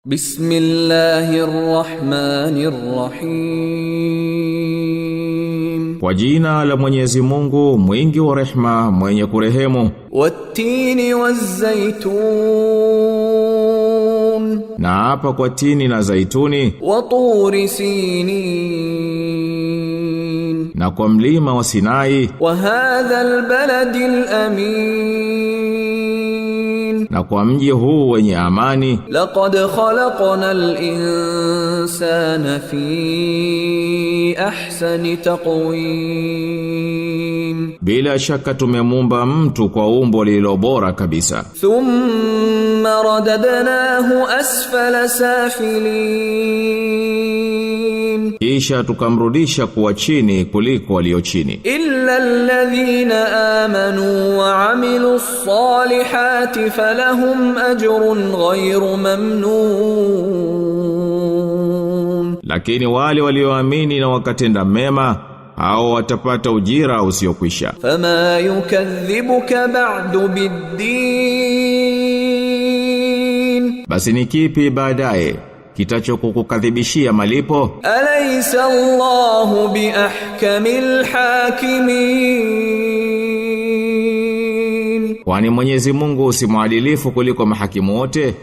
Bismillahirrahmanirrahim. Kwa jina la Mwenyezi Mungu mwingi wa rehema mwenye kurehemu. Wat-tini waz-zaytun. Na hapa kwa tini na zaituni. Wa turi sinin. Na kwa mlima wa Sinai. Wa hadha al-baladi al-amin. Na kwa mji huu wenye amani. Laqad khalaqna al-insana fi ahsani taqwim. Bila shaka tumemuumba mtu kwa umbo lililo bora kabisa. Thumma radadnahu asfala safilin. Kisha tukamrudisha kuwa chini kuliko walio chini. Illa alladhina amanu wa amilus salihati falahum ajrun ghayru mamnun. Lakini wale walioamini na wakatenda mema hao watapata ujira usiokwisha. Fama yukadhibuka ba'du bid-din. Basi ni kipi baadaye kitachokukadhibishia malipo? Alaysa Allahu biahkamil hakimin. Kwani Mwenyezi Mungu si mwadilifu kuliko mahakimu wote?